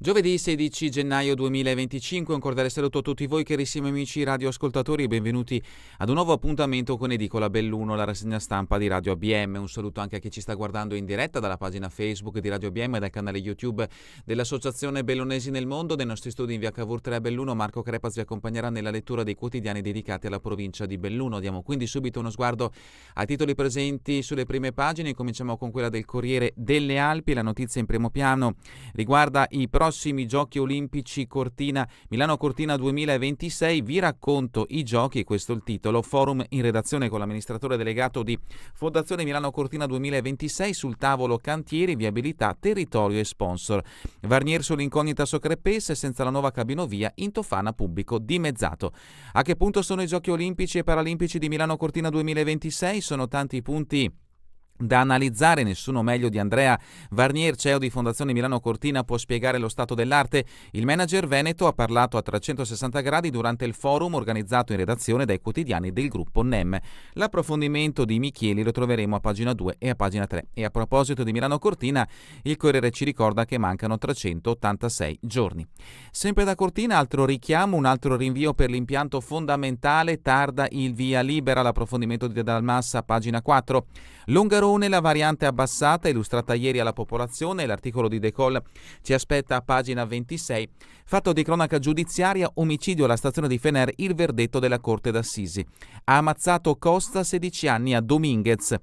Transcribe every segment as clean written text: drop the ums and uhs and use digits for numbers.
Giovedì 16 gennaio 2025, un cordiale saluto a tutti voi carissimi amici radioascoltatori e benvenuti ad un nuovo appuntamento con Edicola Belluno, la rassegna stampa di Radio ABM. Un saluto anche a chi ci sta guardando in diretta dalla pagina Facebook di Radio ABM e dal canale YouTube dell'Associazione Bellunesi nel Mondo. Dai nostri studi in via Cavour 3 a Belluno, Marco Crepaz vi accompagnerà nella lettura dei quotidiani dedicati alla provincia di Belluno. Diamo quindi subito uno sguardo ai titoli presenti sulle prime pagine. Cominciamo con quella del Corriere delle Alpi. La notizia in primo piano riguarda i prossimi Giochi Olimpici Milano-Cortina 2026. Vi racconto i giochi, questo è il titolo. Forum in redazione con l'amministratore delegato di Fondazione Milano-Cortina 2026. Sul tavolo cantieri, viabilità, territorio e sponsor. Varnier sull'incognita Socrepes, senza la nuova cabinovia in Tofana pubblico dimezzato. A che punto sono i Giochi Olimpici e Paralimpici di Milano-Cortina 2026? Sono tanti punti da analizzare, nessuno meglio di Andrea Varnier, CEO di Fondazione Milano Cortina, può spiegare lo stato dell'arte. Il manager veneto ha parlato a 360 gradi durante il forum organizzato in redazione dai quotidiani del gruppo NEM. L'approfondimento di Michieli lo troveremo a pagina 2 e a pagina 3. E a proposito di Milano Cortina, il Corriere ci ricorda che mancano 386 giorni. Sempre da Cortina, altro richiamo, un altro rinvio per l'impianto fondamentale, tarda il via libera, l'approfondimento di Dalmassa, pagina 4. Longarone, la variante abbassata, illustrata ieri alla popolazione, l'articolo di De Col ci aspetta a pagina 26. Fatto di cronaca giudiziaria, omicidio alla stazione di Fener, il verdetto della Corte d'Assisi. Ha ammazzato Costa, 16 anni a Dominguez.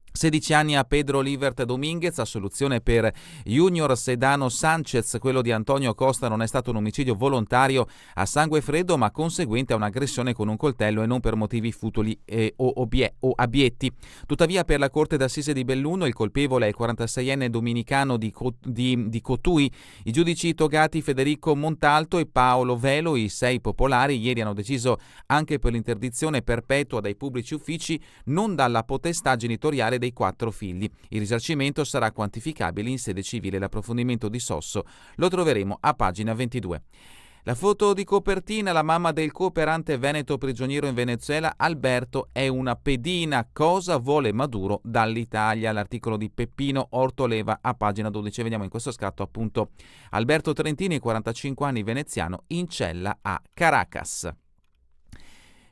16 anni a Pedro Livert Dominguez, assoluzione per Junior Sedano Sanchez. Quello di Antonio Costa non è stato un omicidio volontario a sangue freddo, ma conseguente a un'aggressione con un coltello e non per motivi futili o abietti. Tuttavia, per la Corte d'Assise di Belluno, il colpevole è il 46enne dominicano di Cotui. I giudici togati Federico Montalto e Paolo Velo, i 6 popolari, ieri hanno deciso anche per l'interdizione perpetua dai pubblici uffici, non dalla potestà genitoriale dei 4 figli. Il risarcimento sarà quantificabile in sede civile. L'approfondimento di Sosso lo troveremo a pagina 22. La foto di copertina, la mamma del cooperante veneto prigioniero in Venezuela, Alberto è una pedina. Cosa vuole Maduro dall'Italia? L'articolo di Peppino Ortoleva a pagina 12. Vediamo in questo scatto appunto Alberto Trentini, 45 anni, veneziano, in cella a Caracas.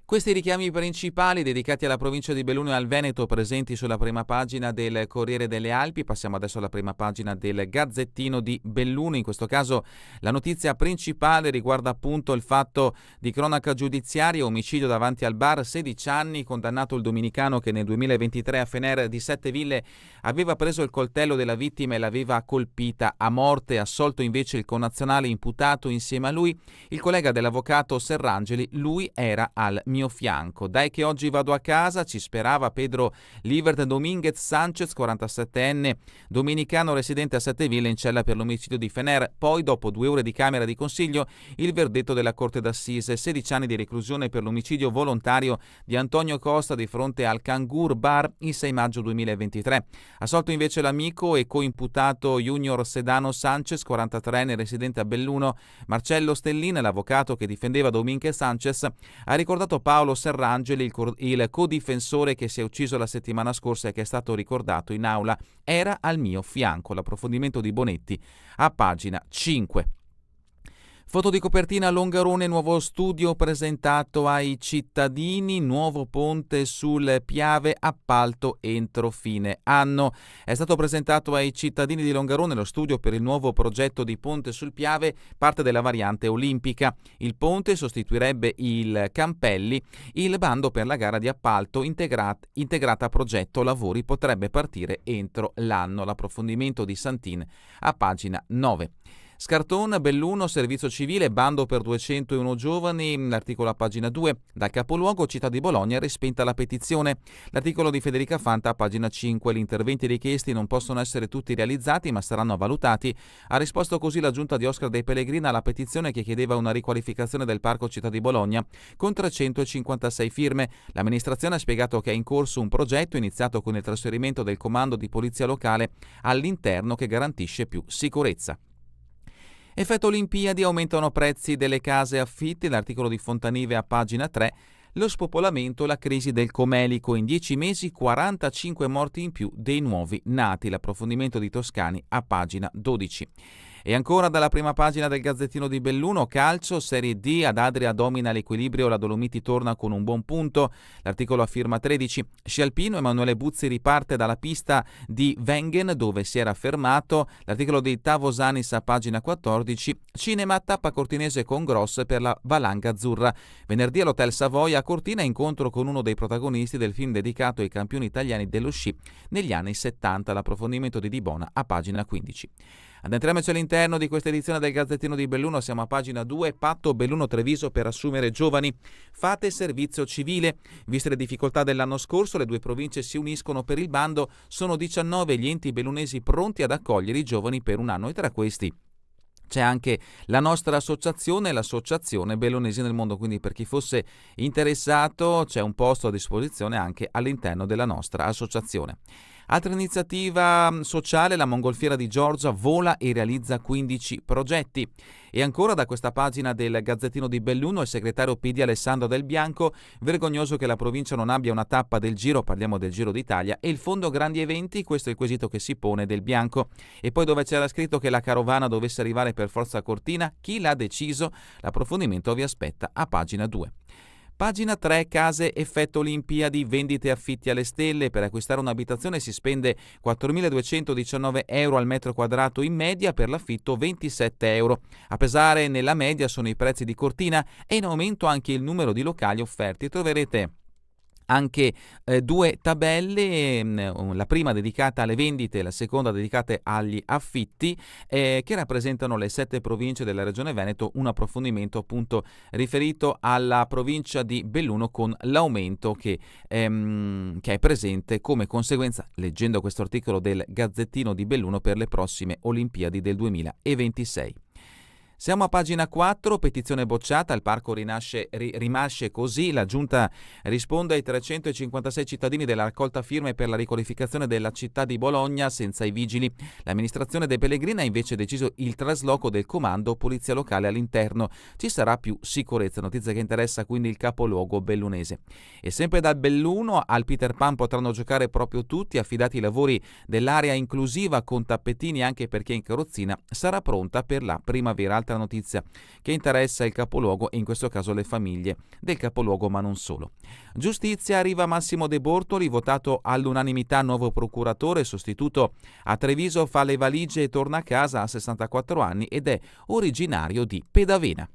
Questi richiami principali dedicati alla provincia di Belluno e al Veneto presenti sulla prima pagina del Corriere delle Alpi. Passiamo adesso alla prima pagina del Gazzettino di Belluno. In questo caso la notizia principale riguarda appunto il fatto di cronaca giudiziaria, omicidio davanti al bar, 16 anni, condannato il dominicano che nel 2023 a Fener di Setteville aveva preso il coltello della vittima e l'aveva colpita a morte. Assolto invece il connazionale imputato insieme a lui, il collega dell'avvocato Serrangeli. Lui era al mio fianco. Dai che oggi vado a casa, ci sperava Pedro Livert Dominguez Sanchez, 47enne dominicano residente a Setteville, in cella per l'omicidio di Fener. Poi, dopo 2 ore di camera di consiglio, il verdetto della Corte d'Assise: 16 anni di reclusione per l'omicidio volontario di Antonio Costa di fronte al Cangur Bar il 6 maggio 2023. Assolto invece l'amico e coimputato Junior Sedano Sanchez, 43enne residente a Belluno. Marcello Stellin, l'avvocato che difendeva Dominguez Sanchez, ha ricordato Paolo Serrangeli, il codifensore che si è ucciso la settimana scorsa e che è stato ricordato in aula. Era al mio fianco. L'approfondimento di Bonetti a pagina 5. Foto di copertina Longarone, nuovo studio presentato ai cittadini, nuovo ponte sul Piave, appalto entro fine anno. È stato presentato ai cittadini di Longarone lo studio per il nuovo progetto di ponte sul Piave, parte della variante olimpica. Il ponte sostituirebbe il Campelli. Il bando per la gara di appalto integrata progetto lavori potrebbe partire entro l'anno. L'approfondimento di Santin a pagina 9. Scarton, Belluno, servizio civile, bando per 201 giovani, l'articolo a pagina 2. Dal capoluogo città di Bologna respinta la petizione. L'articolo di Federica Fanta a pagina 5. Gli interventi richiesti non possono essere tutti realizzati ma saranno valutati. Ha risposto così la giunta di Oscar De Pellegrina alla petizione che chiedeva una riqualificazione del parco città di Bologna con 356 firme. L'amministrazione ha spiegato che è in corso un progetto iniziato con il trasferimento del comando di polizia locale all'interno che garantisce più sicurezza. Effetto Olimpiadi, aumentano prezzi delle case affitti, l'articolo di Fontanive a pagina 3. Lo spopolamento e la crisi del Comelico, in 10 mesi 45 morti in più dei nuovi nati, l'approfondimento di Toscani a pagina 12. E ancora dalla prima pagina del Gazzettino di Belluno, calcio, Serie D, ad Adria domina l'equilibrio, la Dolomiti torna con un buon punto, l'articolo a firma 13, sci alpino, Emanuele Buzzi riparte dalla pista di Wengen dove si era fermato, l'articolo di Tavosanis a pagina 14, cinema, tappa cortinese con Gross per la valanga azzurra, venerdì all'Hotel Savoia a Cortina incontro con uno dei protagonisti del film dedicato ai campioni italiani dello sci negli anni 70, l'approfondimento di Dibona a pagina 15. Addentriamoci all'interno di questa edizione del Gazzettino di Belluno, siamo a pagina 2, patto Belluno-Treviso per assumere giovani. Fate servizio civile. Viste le difficoltà dell'anno scorso, le due province si uniscono per il bando, sono 19 gli enti bellunesi pronti ad accogliere i giovani per un anno e tra questi c'è anche la nostra associazione, l'Associazione Bellunesi nel Mondo, quindi per chi fosse interessato c'è un posto a disposizione anche all'interno della nostra associazione. Altra iniziativa sociale, la Mongolfiera di Giorgia vola e realizza 15 progetti. E ancora da questa pagina del Gazzettino di Belluno, il segretario PD Alessandro Del Bianco, vergognoso che la provincia non abbia una tappa del Giro, parliamo del Giro d'Italia, e il fondo grandi eventi, questo è il quesito che si pone Del Bianco. E poi dove c'era scritto che la carovana dovesse arrivare per forza a Cortina, chi l'ha deciso? L'approfondimento vi aspetta a pagina 2. Pagina 3, case effetto Olimpiadi, vendite e affitti alle stelle. Per acquistare un'abitazione si spende 4.219 euro al metro quadrato in media, per l'affitto 27 euro. A pesare nella media sono i prezzi di Cortina e in aumento anche il numero di locali offerti. Troverete anche due tabelle, la prima dedicata alle vendite e la seconda dedicata agli affitti, che rappresentano le 7 province della regione Veneto, un approfondimento appunto riferito alla provincia di Belluno con l'aumento che è presente come conseguenza, leggendo questo articolo del Gazzettino di Belluno, per le prossime Olimpiadi del 2026. Siamo a pagina 4, petizione bocciata, il parco rinasce così, la giunta risponde ai 356 cittadini della raccolta firme per la riqualificazione della città di Bologna senza i vigili. L'amministrazione De Pellegrini ha invece deciso il trasloco del comando polizia locale all'interno, ci sarà più sicurezza, notizia che interessa quindi il capoluogo bellunese. E sempre dal Belluno al Peter Pan potranno giocare proprio tutti, affidati i lavori dell'area inclusiva con tappetini anche per chi è in carrozzina, sarà pronta per la primavera. Altra notizia che interessa il capoluogo e in questo caso le famiglie del capoluogo, ma non solo. Giustizia, arriva Massimo De Bortoli, votato all'unanimità nuovo procuratore sostituto a Treviso, fa le valigie e torna a casa a 64 anni ed è originario di Pedavena.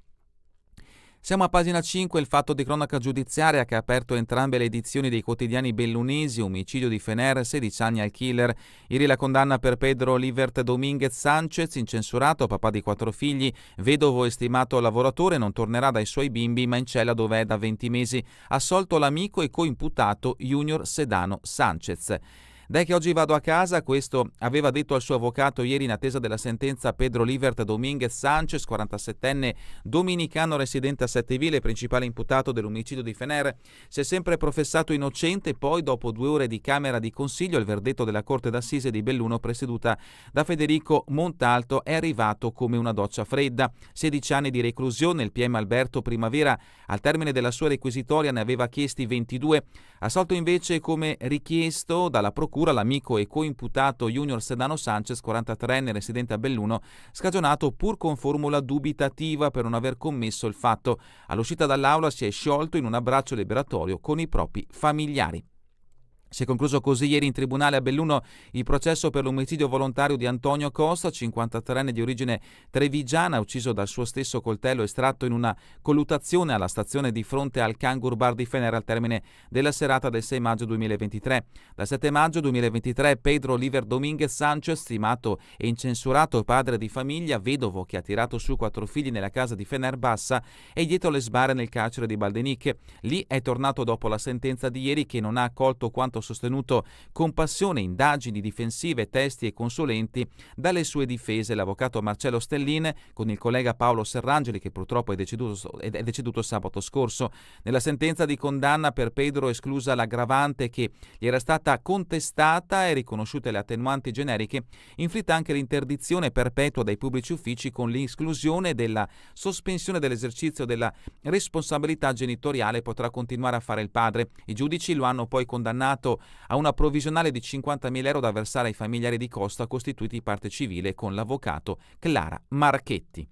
Siamo a pagina 5, il fatto di cronaca giudiziaria che ha aperto entrambe le edizioni dei quotidiani bellunesi, omicidio di Fener, 16 anni al killer. Ieri la condanna per Pedro Livert Dominguez Sanchez, incensurato, papà di 4 figli, vedovo e stimato lavoratore, non tornerà dai suoi bimbi ma in cella dove è da 20 mesi. Assolto l'amico e coimputato Junior Sedano Sanchez. Dai che oggi vado a casa, questo aveva detto al suo avvocato ieri in attesa della sentenza Pedro Livert Dominguez Sanchez, 47enne dominicano residente a Setteville, principale imputato dell'omicidio di Fener. Si è sempre professato innocente, poi dopo 2 ore di camera di consiglio il verdetto della Corte d'Assise di Belluno presieduta da Federico Montalto è arrivato come una doccia fredda. 16 anni di reclusione, il PM Alberto Primavera al termine della sua requisitoria ne aveva chiesti 22. Assolto invece come richiesto dalla procura l'amico e coimputato Junior Sedano Sanchez, 43enne residente a Belluno, scagionato pur con formula dubitativa per non aver commesso il fatto. All'uscita dall'aula si è sciolto in un abbraccio liberatorio con i propri familiari. Si è concluso così ieri in tribunale a Belluno il processo per l'omicidio volontario di Antonio Costa, 53enne di origine trevigiana, ucciso dal suo stesso coltello estratto in una colluttazione alla stazione di fronte al Cangur Bar di Fener al termine della serata del 6 maggio 2023. Dal 7 maggio 2023 Pedro Oliver Dominguez Sanchez, stimato e incensurato padre di famiglia, vedovo che ha tirato su 4 figli nella casa di Fener Bassa e dietro le sbarre nel carcere di Baldeniche. Lì è tornato dopo la sentenza di ieri che non ha accolto quanto sostenuto con passione, indagini difensive, testi e consulenti dalle sue difese l'avvocato Marcello Stellin con il collega Paolo Serrangeli, che purtroppo è deceduto sabato scorso. Nella sentenza di condanna per Pedro è esclusa l'aggravante che gli era stata contestata e riconosciute le attenuanti generiche, inflitta anche l'interdizione perpetua dai pubblici uffici con l'esclusione della sospensione dell'esercizio della responsabilità genitoriale. Potrà continuare a fare il padre. I giudici lo hanno poi condannato provveduto a una provvisionale di 50.000 euro da versare ai familiari di Costa costituiti parte civile con l'avvocato Clara Marchetti.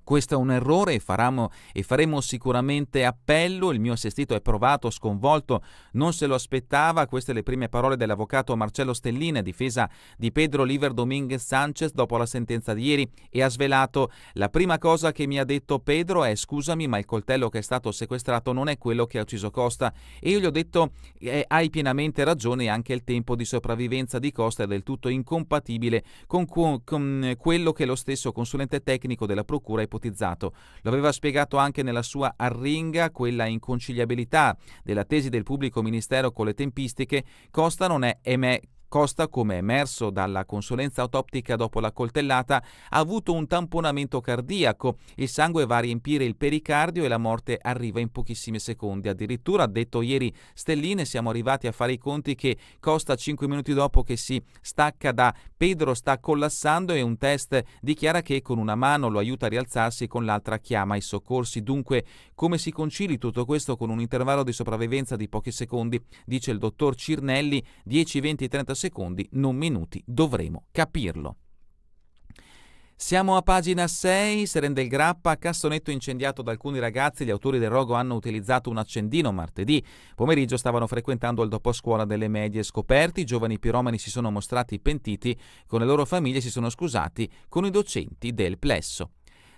Questo è un errore e faremo sicuramente appello. Il mio assistito è provato, sconvolto, non se lo aspettava. Queste le prime parole dell'avvocato Marcello Stellini a difesa di Pedro Oliver Dominguez Sanchez dopo la sentenza di ieri, e ha svelato: la prima cosa che mi ha detto Pedro è: scusami, ma il coltello che è stato sequestrato non è quello che ha ucciso Costa. E io gli ho detto: hai pienamente ragione, anche il tempo di sopravvivenza di Costa è del tutto incompatibile con quello che lo stesso consulente tecnico della procura ipotizzato. Lo aveva spiegato anche nella sua arringa, quella inconciliabilità della tesi del pubblico ministero con le tempistiche. Costa, come emerso dalla consulenza autoptica dopo la coltellata, ha avuto un tamponamento cardiaco, il sangue va a riempire il pericardio e la morte arriva in pochissimi secondi. Addirittura, ha detto ieri Stellini, siamo arrivati a fare i conti che Costa 5 minuti dopo che si stacca da Pedro sta collassando e un test dichiara che con una mano lo aiuta a rialzarsi, con l'altra chiama i soccorsi. Dunque, come si concili tutto questo con un intervallo di sopravvivenza di pochi secondi? Dice il dottor Cirnelli: 10, 20, 30 secondi, non minuti, dovremo capirlo. Siamo a pagina 6, si rende il Grappa, cassonetto incendiato da alcuni ragazzi. Gli autori del rogo hanno utilizzato un accendino martedì pomeriggio, stavano frequentando il doposcuola delle medie. Scoperti, i giovani piromani si sono mostrati pentiti, con le loro famiglie si sono scusati con i docenti del plesso.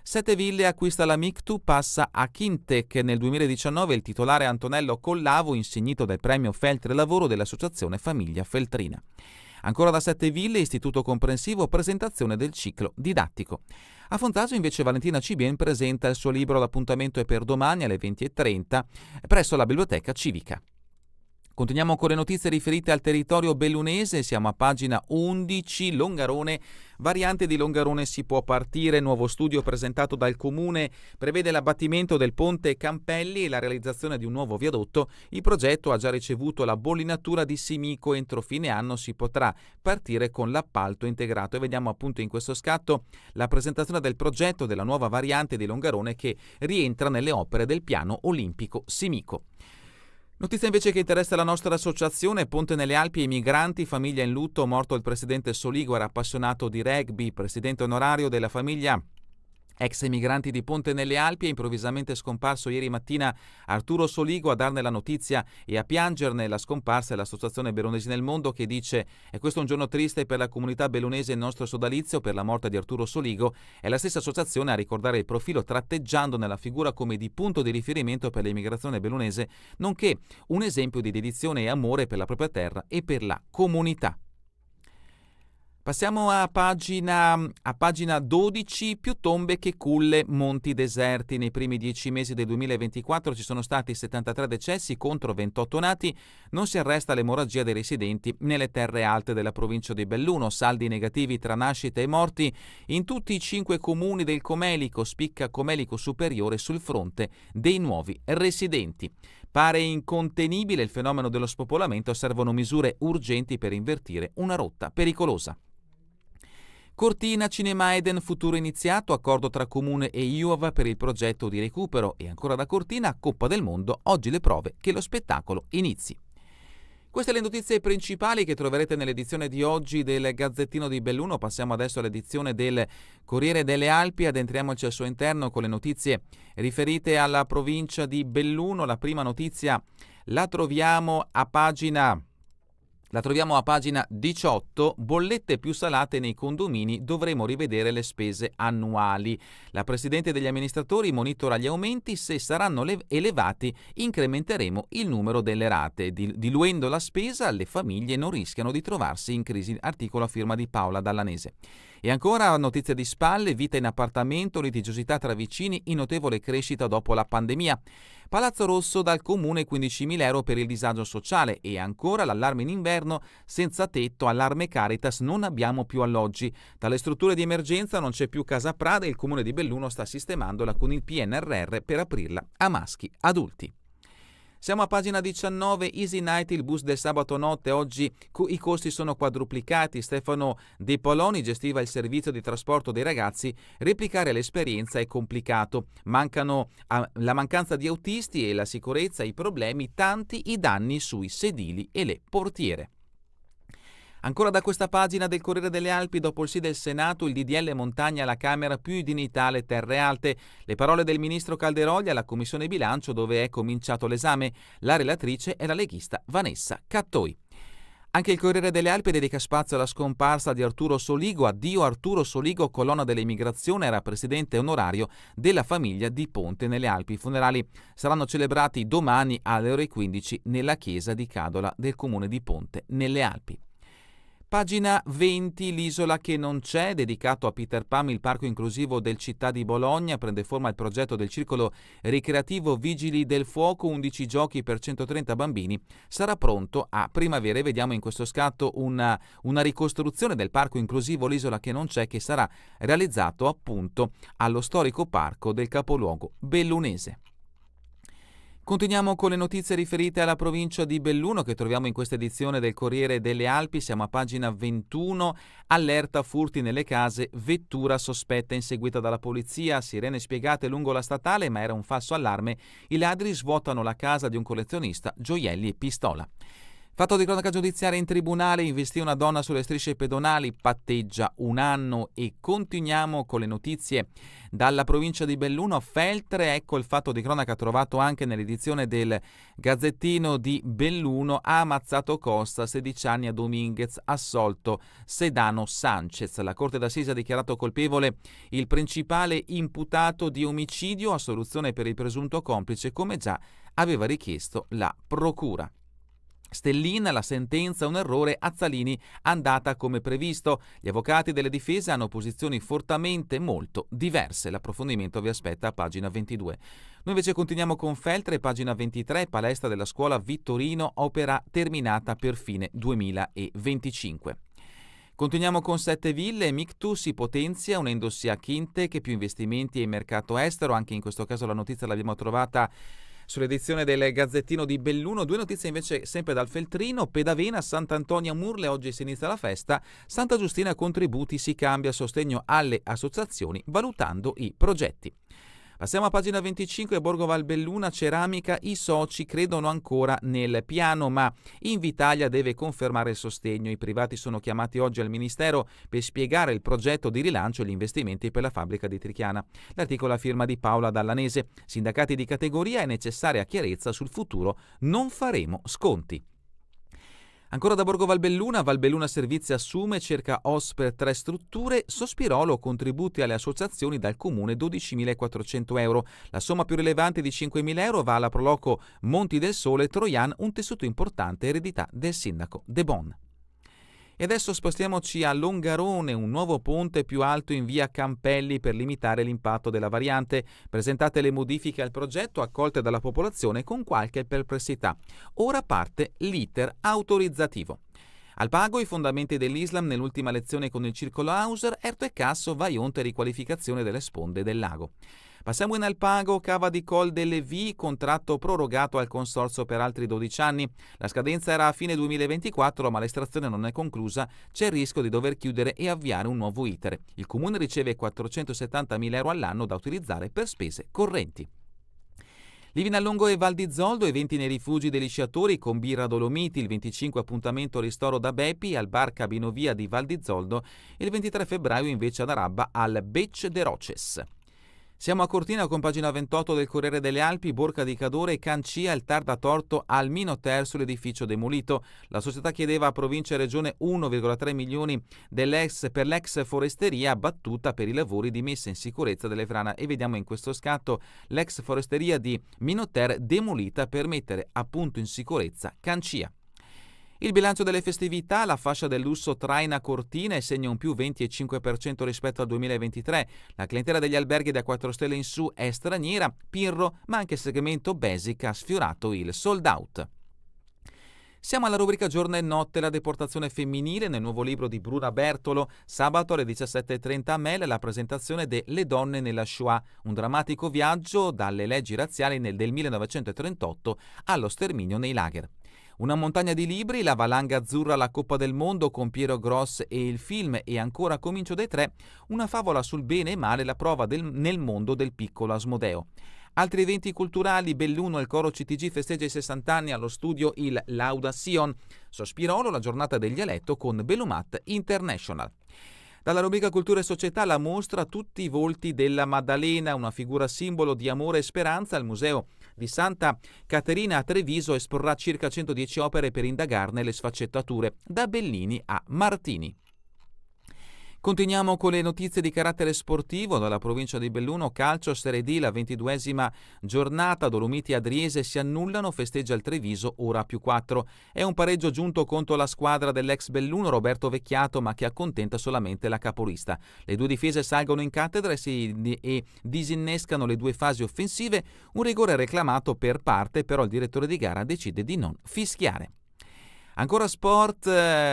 Sette Ville acquista la Mictu, passa a Kintec. Nel 2019 il titolare Antonello Collavo, insignito del premio Feltre Lavoro dell'Associazione Famiglia Feltrina. Ancora da Sette Ville, Istituto Comprensivo, presentazione del ciclo didattico. A Fontazzo invece Valentina Cibien presenta il suo libro. L'appuntamento è per domani alle 20:30 presso la Biblioteca Civica. Continuiamo con le notizie riferite al territorio bellunese, siamo a pagina 11, Longarone. Variante di Longarone, si può partire. Nuovo studio presentato dal Comune prevede l'abbattimento del ponte Campelli e la realizzazione di un nuovo viadotto. Il progetto ha già ricevuto la bollinatura di Simico. Entro fine anno si potrà partire con l'appalto integrato. E vediamo appunto in questo scatto la presentazione del progetto della nuova variante di Longarone che rientra nelle opere del piano olimpico Simico. Notizia invece che interessa la nostra associazione: Ponte nelle Alpi e i migranti, famiglia in lutto, morto il presidente Soligo, era appassionato di rugby, presidente onorario della famiglia ex emigranti di Ponte nelle Alpi. È improvvisamente scomparso ieri mattina Arturo Soligo. A darne la notizia e a piangerne la scomparsa è l'Associazione Bellunesi nel Mondo, che dice: è questo un giorno triste per la comunità bellunese, il nostro sodalizio per la morte di Arturo Soligo. È la stessa associazione a ricordare il profilo, tratteggiando nella figura come di punto di riferimento per l'immigrazione bellunese, nonché un esempio di dedizione e amore per la propria terra e per la comunità. Passiamo a pagina 12, più tombe che culle, monti deserti. Nei primi 10 mesi del 2024 ci sono stati 73 decessi contro 28 nati. Non si arresta l'emorragia dei residenti nelle terre alte della provincia di Belluno. Saldi negativi tra nascite e morti in tutti i 5 comuni del Comelico. Spicca Comelico Superiore sul fronte dei nuovi residenti. Pare incontenibile il fenomeno dello spopolamento, servono misure urgenti per invertire una rotta pericolosa. Cortina, Cinema Eden, futuro iniziato, accordo tra Comune e IUAV per il progetto di recupero. E ancora da Cortina, Coppa del Mondo, oggi le prove che lo spettacolo inizi. Queste le notizie principali che troverete nell'edizione di oggi del Gazzettino di Belluno. Passiamo adesso all'edizione del Corriere delle Alpi, addentriamoci al suo interno con le notizie riferite alla provincia di Belluno. La prima notizia la troviamo a pagina 18, bollette più salate nei condomini, dovremo rivedere le spese annuali. La Presidente degli amministratori monitora gli aumenti, se saranno elevati incrementeremo il numero delle rate. Diluendo la spesa, le famiglie non rischiano di trovarsi in crisi, articolo a firma di Paola Dallanese. E ancora notizia di spalle, vita in appartamento, litigiosità tra vicini in notevole crescita dopo la pandemia. Palazzo Rosso dal Comune 15.000 euro per il disagio sociale. E ancora l'allarme in inverno, senza tetto, allarme Caritas, non abbiamo più alloggi. Dalle strutture di emergenza non c'è più Casa Prada e il Comune di Belluno sta sistemandola con il PNRR per aprirla a maschi adulti. Siamo a pagina 19, Easy Night, il bus del sabato notte, oggi i costi sono quadruplicati. Stefano De Poloni gestiva il servizio di trasporto dei ragazzi, replicare l'esperienza è complicato, la mancanza di autisti e la sicurezza, i problemi, tanti i danni sui sedili e le portiere. Ancora da questa pagina del Corriere delle Alpi, dopo il sì del Senato, il DDL montagna alla Camera, più dignità alle terre alte. Le parole del ministro Calderoli alla Commissione Bilancio, dove è cominciato l'esame. La relatrice è la leghista Vanessa Cattoi. Anche il Corriere delle Alpi dedica spazio alla scomparsa di Arturo Soligo. Addio Arturo Soligo, colonna dell'immigrazione, era presidente onorario della famiglia di Ponte nelle Alpi. I funerali saranno celebrati domani alle ore 15 nella chiesa di Cadola del comune di Ponte nelle Alpi. Pagina 20, l'isola che non c'è, dedicato a Peter Pan, il parco inclusivo del Città di Bologna. Prende forma il progetto del circolo ricreativo Vigili del Fuoco, 11 giochi per 130 bambini. Sarà pronto a primavera. Vediamo in questo scatto una ricostruzione del parco inclusivo L'isola che non c'è, che sarà realizzato appunto allo storico parco del capoluogo bellunese. Continuiamo con le notizie riferite alla provincia di Belluno che troviamo in questa edizione del Corriere delle Alpi. Siamo a pagina 21, allerta furti nelle case, vettura sospetta inseguita dalla polizia, sirene spiegate lungo la statale ma era un falso allarme, i ladri svuotano la casa di un collezionista, gioielli e pistola. Fatto di cronaca giudiziaria in tribunale, investì una donna sulle strisce pedonali, patteggia 1 anno. E continuiamo con le notizie dalla provincia di Belluno. Feltre, ecco il fatto di cronaca trovato anche nell'edizione del Gazzettino di Belluno. Ha ammazzato Costa, 16 anni a Dominguez, assolto Sedano Sanchez. La Corte d'Assise ha dichiarato colpevole il principale imputato di omicidio, assoluzione per il presunto complice, come già aveva richiesto la procura. Stellina, la sentenza un errore, Azzalini andata come previsto. Gli avvocati delle difese hanno posizioni fortemente molto diverse. L'approfondimento vi aspetta a pagina 22. Noi invece continuiamo con Feltre, pagina 23, palestra della scuola Vittorino, opera terminata per fine 2025. Continuiamo con 7 Ville, Mictu si potenzia, unendosi a Quinte che più investimenti e mercato estero. Anche in questo caso la notizia l'abbiamo trovata sull'edizione del Gazzettino di Belluno. 2 notizie invece sempre dal Feltrino. Pedavena, Sant'Antonia Murle, oggi si inizia la festa. Santa Giustina contributi, si cambia sostegno alle associazioni valutando i progetti. Passiamo a pagina 25, Borgo Valbelluna, ceramica, i soci credono ancora nel piano ma Invitalia deve confermare il sostegno. I privati sono chiamati oggi al Ministero per spiegare il progetto di rilancio e gli investimenti per la fabbrica di Trichiana. L'articolo a firma di Paola Dallanese. Sindacati di categoria, è necessaria chiarezza sul futuro, non faremo sconti. Ancora da Borgo Valbelluna, Valbelluna Servizi assume, cerca OS per 3 strutture, Sospirolo, contributi alle associazioni dal comune 12.400 euro. La somma più rilevante di 5.000 euro va alla Proloco Monti del Sole Troian, un tessuto importante, eredità del sindaco De Bon. E adesso spostiamoci a Longarone, un nuovo ponte più alto in via Campelli per limitare l'impatto della variante. Presentate le modifiche al progetto, accolte dalla popolazione con qualche perplessità. Ora parte l'iter autorizzativo. Al pago i fondamenti dell'Islam nell'ultima lezione con il circolo Hauser, Erto e Casso, Vaionte e riqualificazione delle sponde del lago. Passiamo in Alpago, Cava di Col delle V, contratto prorogato al consorzio per altri 12 anni. La scadenza era a fine 2024, ma l'estrazione non è conclusa, c'è il rischio di dover chiudere e avviare un nuovo iter. Il comune riceve 470.000 euro all'anno da utilizzare per spese correnti. Livinallongo e Val di Zoldo, eventi nei rifugi degli sciatori con birra Dolomiti, il 25 appuntamento ristoro da Beppi al bar Cabinovia di Val di Zoldo e il 23 febbraio invece ad Arabba al Bec de Roches. Siamo a Cortina con pagina 28 del Corriere delle Alpi, Borca di Cadore e Cancia, il TAR dà torto al Minoter sull'edificio demolito. La società chiedeva a provincia e regione 1,3 milioni per l'ex foresteria battuta per i lavori di messa in sicurezza delle frana e vediamo in questo scatto l'ex foresteria di Minoter demolita per mettere appunto in sicurezza Cancia. Il bilancio delle festività, la fascia del lusso traina Cortina e segna un più 25% rispetto al 2023. La clientela degli alberghi da 4 stelle in su è straniera, Pirro, ma anche il segmento Basic ha sfiorato il sold out. Siamo alla rubrica Giorno e Notte, la deportazione femminile nel nuovo libro di Bruna Bertolo. Sabato alle 17:30 a Mel la presentazione de Le donne nella Shoah, un drammatico viaggio dalle leggi razziali del 1938 allo sterminio nei lager. Una montagna di libri, La valanga azzurra alla Coppa del Mondo con Piero Gross e il film E ancora comincio dai tre, una favola sul bene e male, la prova nel mondo del piccolo Asmodeo. Altri eventi culturali, Belluno, il coro CTG festeggia i 60 anni, allo studio il Laudación. Sospirolo, la giornata del dialetto con Belumat International. Dalla rubrica Cultura e Società, la mostra Tutti i volti della Maddalena, una figura simbolo di amore e speranza. Al Museo di Santa Caterina a Treviso esporrà circa 110 opere per indagarne le sfaccettature, da Bellini a Martini. Continuiamo con le notizie di carattere sportivo. Dalla provincia di Belluno, calcio, Serie D, la 22esima giornata, Dolomiti Adriese si annullano, festeggia il Treviso, ora +4. È un pareggio giunto contro la squadra dell'ex Belluno, Roberto Vecchiato, ma che accontenta solamente la capolista. Le due difese salgono in cattedra e disinnescano le due fasi offensive, un rigore reclamato per parte, però il direttore di gara decide di non fischiare. Ancora sport,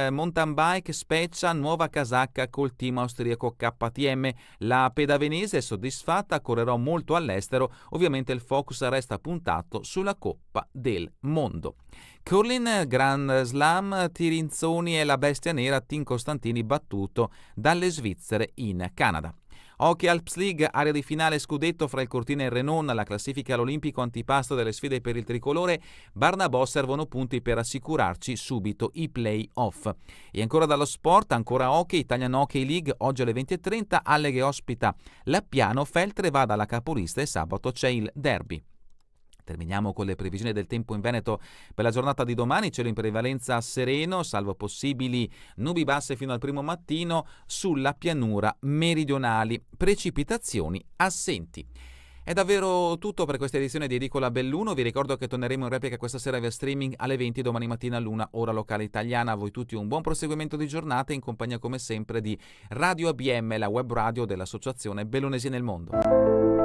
mountain bike, Speccia, nuova casacca col team austriaco KTM. La pedavenese è soddisfatta, correrò molto all'estero, ovviamente il focus resta puntato sulla Coppa del Mondo. Curling, Grand Slam, Tirinzoni e la bestia nera, Team Costantini battuto dalle svizzere in Canada. Hockey Alps League, area di finale scudetto fra il Cortina e il Renon, la classifica all'Olimpico antipasto delle sfide per il tricolore. Barnabò servono punti per assicurarci subito i play-off. E ancora dallo sport, ancora hockey, Italian Hockey League, oggi alle 20:30, Alleghe ospita Lappiano, Feltre va dalla capolista e sabato c'è il derby. Terminiamo con le previsioni del tempo in Veneto per la giornata di domani. Cielo in prevalenza sereno, salvo possibili nubi basse fino al primo mattino sulla pianura meridionali, precipitazioni assenti. È davvero tutto per questa edizione di Edicola Belluno. Vi ricordo che torneremo in replica questa sera via streaming alle 20, domani mattina all'1, ora locale italiana. A voi tutti un buon proseguimento di giornata in compagnia come sempre di Radio ABM, la web radio dell'Associazione Bellunesi nel Mondo.